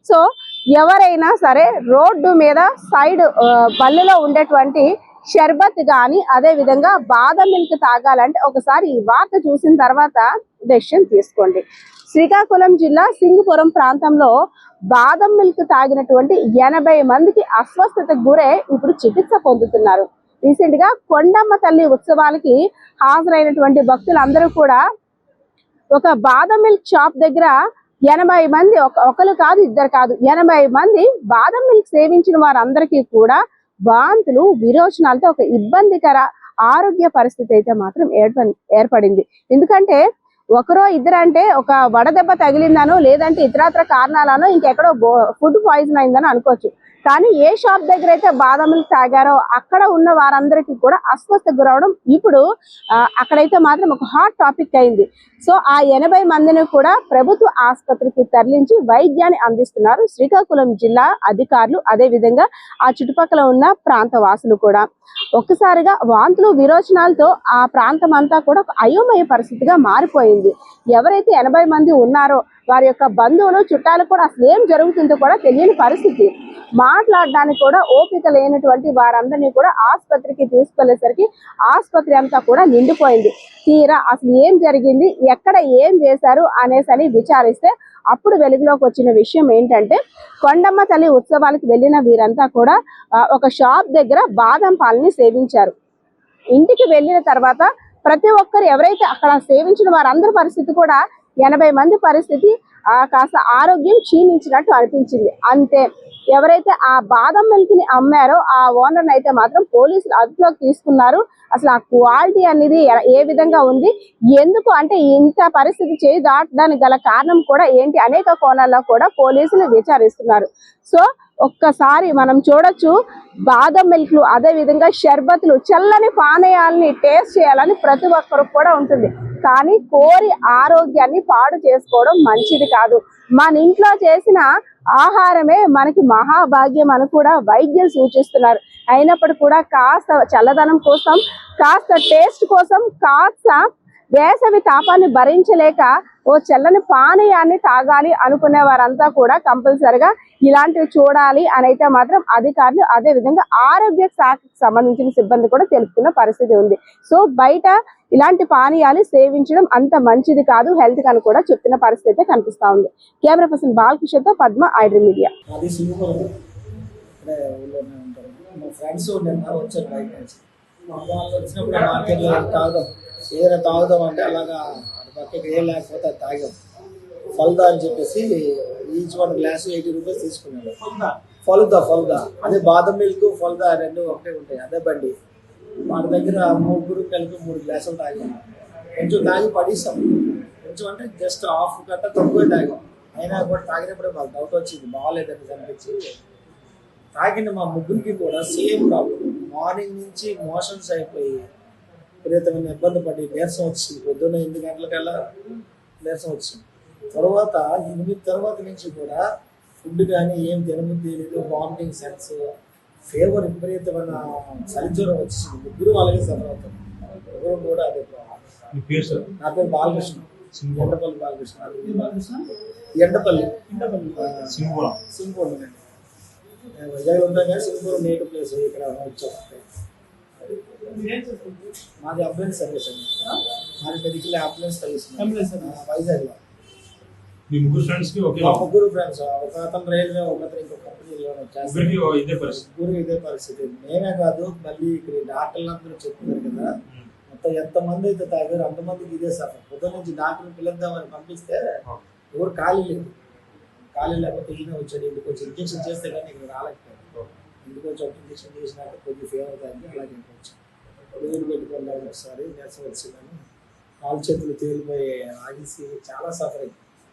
So ఎవరైనా సరే road మీద సైడ్ బల్లులో ఉండేటువంటి షర్బత్ కానీ అదే విధంగా బాదం మిల్క్ తాగాలంటే ఒకసారి ఈ వార్త చూసిన తర్వాత డెసిషన్ తీసుకోండి. శ్రీకాకుళం జిల్లా సింగుపురం ప్రాంతంలో బాదం మిల్క్ తాగినటువంటి 80 మందికి అస్వస్థతకు గురై ఇప్పుడు చికిత్స పొందుతున్నారు. రీసెంట్ గా కొండమ్మ తల్లి ఉత్సవాలకి హాజరైనటువంటి భక్తులందరూ కూడా ఒక బాదం మిల్క్ షాప్ దగ్గర 80 మంది, ఒకరు కాదు ఇద్దరు కాదు 80 మంది బాదం మిల్క్ సేవించిన వారందరికీ కూడా వాంతులు విరోచనాలతో ఒక ఇబ్బందికర ఆరోగ్య పరిస్థితి అయితే మాత్రం ఏర్పడింది. ఎందుకంటే ఒకరో ఇద్దరు అంటే ఒక వడదెబ్బ తగిలిందనో లేదంటే ఇతరత్ర కారణాలనో ఇంకెక్కడో ఫుడ్ పాయిజన్ అయిందని అనుకోవచ్చు. కానీ ఏ షాప్ దగ్గర అయితే బాదం మిల్క్ తాగారో అక్కడ ఉన్న వారందరికీ కూడా అస్వస్థ గురవడం ఇప్పుడు అక్కడైతే మాత్రం ఒక హాట్ టాపిక్ అయింది. సో ఆ 80 మందిని కూడా ప్రభుత్వ ఆసుపత్రికి తరలించి వైద్యాన్ని అందిస్తున్నారు శ్రీకాకుళం జిల్లా అధికారులు, అదే విధంగా ఆ చుట్టుపక్కల ఉన్న ప్రాంత వాసులు కూడా. ఒక్కసారిగా వాంతులు విరోచనాలతో ఆ ప్రాంతం అంతా కూడా ఒక అయోమయ పరిస్థితిగా మారిపోయింది. ఎవరైతే 80 మంది ఉన్నారో వారి యొక్క బంధువులు చుట్టాలు కూడా అసలు ఏం జరుగుతుందో కూడా తెలియని పరిస్థితి. మాట్లాడడానికి కూడా ఓపిక లేనటువంటి వారందరినీ కూడా ఆసుపత్రికి తీసుకెళ్లేసరికి ఆసుపత్రి అంతా కూడా నిండిపోయింది. తీరా అసలు ఏం జరిగింది, ఎక్కడ ఏం చేశారు అనేసి విచారిస్తే అప్పుడు వెలుగులోకి వచ్చిన విషయం ఏంటంటే కొండమ్మ తల్లి ఉత్సవాలకు వెళ్ళిన వీరంతా కూడా ఒక షాప్ దగ్గర బాదం పాలని సేవించారు. ఇంటికి వెళ్ళిన తర్వాత ప్రతి ఒక్కరు ఎవరైతే అక్కడ సేవించిన వారందరి పరిస్థితి కూడా 80 మంది పరిస్థితి కాస్త ఆరోగ్యం క్షీణించినట్టు అనిపించింది. అంతే, ఎవరైతే ఆ బాదం మిల్క్ ని అమ్మారో ఆ ఓనర్ అయితే మాత్రం పోలీసులు అదుపులోకి తీసుకున్నారు. అసలు ఆ క్వాలిటీ అనేది ఏ విధంగా ఉంది, ఎందుకు అంటే ఇంత పరిస్థితి చేయి దాటడానికి గల కారణం కూడా ఏంటి, అనేక కోణాల్లో కూడా పోలీసులు విచారిస్తున్నారు. సో ఒక్కసారి మనం చూడొచ్చు, బాదం మిల్క్లు అదే విధంగా షర్బత్లు చల్లని పానీయాలని టేస్ట్ చేయాలని ప్రతి ఒక్కరికి కూడా ఉంటుంది. కానీ కోరి ఆరోగ్యాన్ని పాడు చేసుకోవడం మంచిది కాదు. మన ఇంట్లో చేసిన ఆహారమే మనకి మహాభాగ్యం అని కూడా వైద్యులు సూచిస్తున్నారు. అయినప్పటికీ కూడా కాస్త చల్లదనం కోసం, కాస్త టేస్ట్ కోసం, కాస్త వేసవి తాపాన్ని భరించలేక ఓ చల్లని పానీయాన్ని తాగాలి అనుకునే వారంతా కూడా కంపల్సరిగా ఇలాంటివి చూడాలి అని అయితే మాత్రం అధికారులు అదే విధంగా ఆరోగ్య శాఖకు సంబంధించిన సిబ్బంది కూడా తెలుపుతున్న పరిస్థితి ఉంది. సో బయట ఇలాంటి పానీయాలు సేవించడం అంత మంచిది కాదు హెల్త్ అని కూడా చెప్తున్న పరిస్థితి అయితే కనిపిస్తా ఉంది. కెమెరా పర్సన్ బాలకృష్ణ తో పద్మ, ఐడ్రీ మీడియా. ఏదైనా తాగుదాం అంటే అలాగా పక్కకి ఏం లేకపోతే అది తాగాం. ఫల్దా అని చెప్పేసి ఈచ్ 1 గ్లాసు 80 రూపీస్ తీసుకున్నాడు. ఫలుదా అదే బాదం మిల్క్ ఫల్దా రెండు ఒకటే ఉంటాయి, అదే బండి. వాడి దగ్గర ముగ్గురు కలిపి 3 గ్లాసులు తాగాం. కొంచెం తాగి పడేసాం, కొంచెం అంటే జస్ట్ హాఫ్ గంట తక్కువే తాగాం. అయినా కూడా తాగినప్పుడే మాకు డౌట్ వచ్చింది, బాగాలేదని అనిపించి తాగిన మా ముగ్గురికి కూడా సేమ్ ప్రాబ్లం. మార్నింగ్ నుంచి మోషన్స్ అయిపోయి విపరీతమైన ఇబ్బంది పడి నీరసం వచ్చింది. పొద్దున్న 8 గంటలకల్లా నీరసం వచ్చింది. తర్వాత 8 తర్వాత నుంచి కూడా ఫుడ్ కానీ ఏం తినబుద్ధి లేదు, వామిటింగ్ సెన్స్, ఫీవర్, విపరీతమైన చలిజ్వరం వచ్చింది. ముగ్గురు అలాగే సఫర్ అవుతారు, ఎవరు కూడా అదే ప్రాబ్లం. నా పేరు బాలకృష్ణ, ఎండపల్లి బాలకృష్ణ. ఎండపల్లి సింగపూర్ అండి. వైజాగ్లో ఉంటాం కానీ సింగపూర్ నేటివ్ ప్లేస్, ఇక్కడ వచ్చాం. మాది అంబులెన్స్ సర్వీస్ అండి, మాది మెడికల్ అంబులెన్స్ సర్వీస్ వైజాగ్ లో. ముగ్గురు ఫ్రెండ్స్, ఒక అతను రైల్వే, ఒక అతను ఇంకొక కంపెనీలో ఇదే పరిస్థితి. నేనే కాదు, మళ్ళీ ఇక్కడ డాక్టర్లందరూ చెప్తున్నారు కదా, మొత్తం ఎంతమంది అయితే తాగారు అంతమందికి ఇదే సఫర్. పొద్దున్న నుంచి డాక్టర్ పిలుద్దామని పంపిస్తే ఎవరు ఖాళీ లేకపోతే ఈయన వచ్చాడు. ఇంటికి వచ్చి ఇంజక్షన్ చేస్తే కానీ ఇక్కడ రాలేకపోయాడు. ఇంటికి వచ్చి ఒక ఇంజక్షన్ చేసినాక కొద్దిగా ఫీవర్ తాగి అలాగే వచ్చాను. రోజులు పెట్టుకోవాలి ఒకసారి నీరసం వచ్చిందని కాలు చేతులు తేలిపోయి ఆగిసి చాలా సఫర్ అయింది.